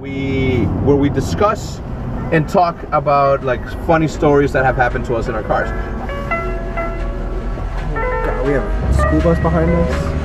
where we discuss and talk about like funny stories that have happened to us in our cars. God, we have a school bus behind us.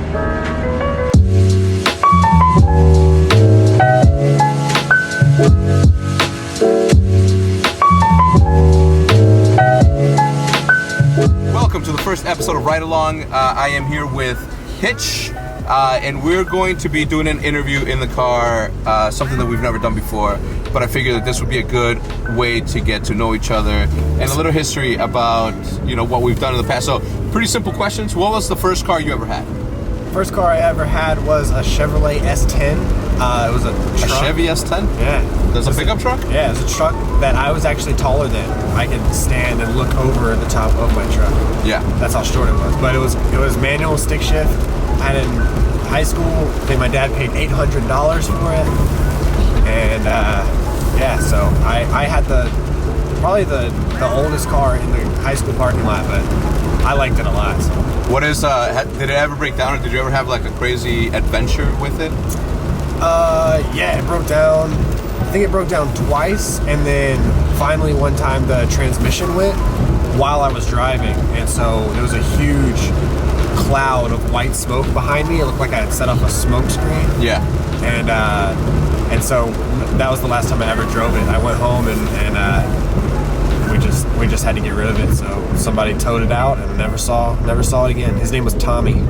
Welcome to the first episode of Ride Along. I am here with Hitch, and we're going to be doing an interview in the car, something that we've never done before, but I figured that this would be a good way to get to know each other and a little history about, you know, what we've done in the past. So, pretty simple questions. What was the first car you ever had? First car I ever had was a Chevrolet S10. It was a truck. A Chevy S10? Yeah. There's a pickup truck? Yeah, it was a truck that I was actually taller than. I could stand and look over the top of my truck. Yeah. That's how short it was. But it was manual stick shift. I had it in high school. I think my dad paid $800 for it. And yeah, so I had probably the oldest car in the high school parking lot, but I liked it a lot. So. What is, did it ever break down, or did you ever have like a crazy adventure with it? Yeah, it broke down. I think it broke down twice, and then finally one time the transmission went while I was driving, and so there was a huge cloud of white smoke behind me. It looked like I had set off a smoke screen. Yeah. And so that was the last time I ever drove it. I went home and we just had to get rid of it. So somebody towed it out, and I never saw it again. His name was Tommy.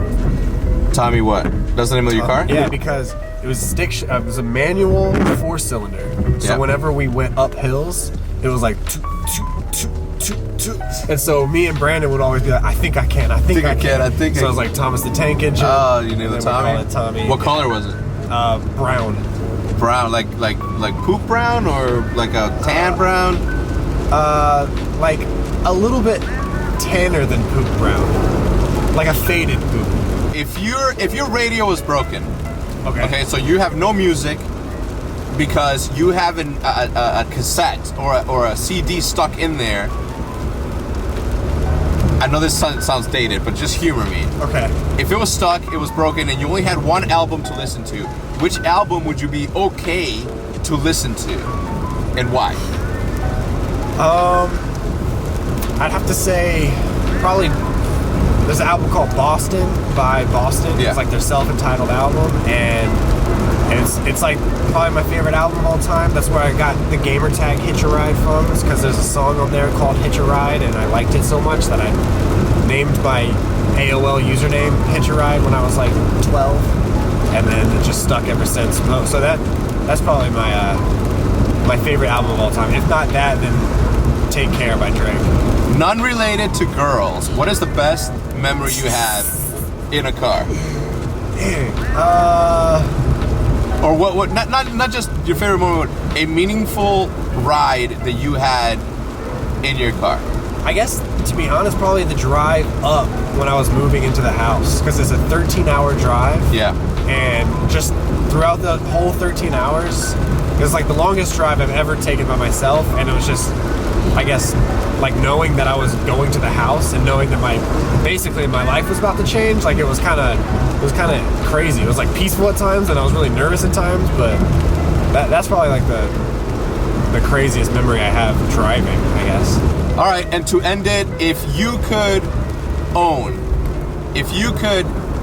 Tommy what? That's the name of your car? Yeah, because it was it was a manual 4-cylinder. So whenever we went up hills, it was like toot, toot, toot, toot. And so me and Brandon would always be like, I think I can. So it was like Thomas the Tank Engine. Oh, you named it Tommy? Tommy. What color was it? Brown. Brown, like poop brown, or like a tan brown? Like a little bit tanner than poop brown. Like a faded poop. If your radio is broken, okay, so you have no music because you have a cassette or a CD stuck in there. I know this sounds dated, but just humor me. Okay. If it was stuck, it was broken, and you only had one album to listen to, which album would you be okay to listen to, and why? I'd have to say probably there's an album called Boston by Boston. Yeah. It's like their self-entitled album, and it's like probably my favorite album of all time. That's where I got the gamer tag Hitch a Ride from. It's because there's a song on there called Hitch a Ride, and I liked it so much that I named my AOL username Hitch a Ride when I was like 12, and then it just stuck ever since. So that's probably my favorite album of all time. If not that, then Take Care by Drake. None related to girls. What is the best memory you have in a car? Or what? Not just your favorite moment, a meaningful ride that you had in your car. I guess, to be honest, probably the drive up when I was moving into the house, because it's a 13-hour drive. Yeah. And just throughout the whole 13 hours, it was like the longest drive I've ever taken by myself, and it was just, I guess, like knowing that I was going to the house and knowing that basically my life was about to change. Like it was kind of crazy. It was like peaceful at times, and I was really nervous at times, but that's probably like the craziest memory I have driving, I guess. All right, and to end it, if you could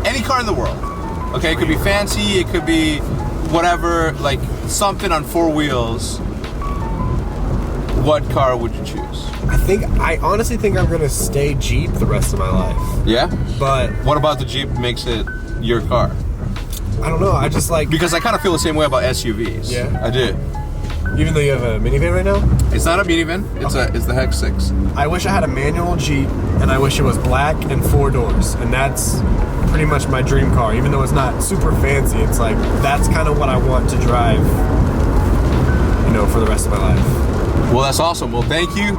any car in the world, okay, it could be fancy, it could be whatever, like something on 4 wheels, what car would you choose? I honestly think I'm gonna stay Jeep the rest of my life. Yeah? But what about the Jeep makes it your car? I don't know, I just like... Because I kind of feel the same way about SUVs. Yeah? I do. Even though you have a minivan right now? It's not a minivan, it's the Hex 6. I wish I had a manual Jeep, and I wish it was black and 4 doors, and that's pretty much my dream car. Even though it's not super fancy, it's like, that's kind of what I want to drive, you know, for the rest of my life. Well, that's awesome. Well, thank you.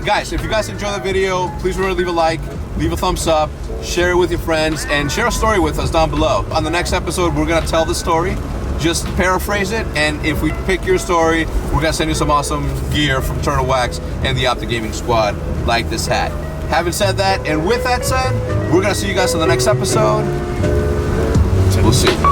Guys, if you guys enjoyed the video, please remember to leave a like, leave a thumbs up, share it with your friends, and share a story with us down below. On the next episode, we're going to tell the story, just paraphrase it, and if we pick your story, we're going to send you some awesome gear from Turtle Wax and the OpTic Gaming Squad, like this hat. Having said that, and with that said, we're going to see you guys in the next episode. We'll see you.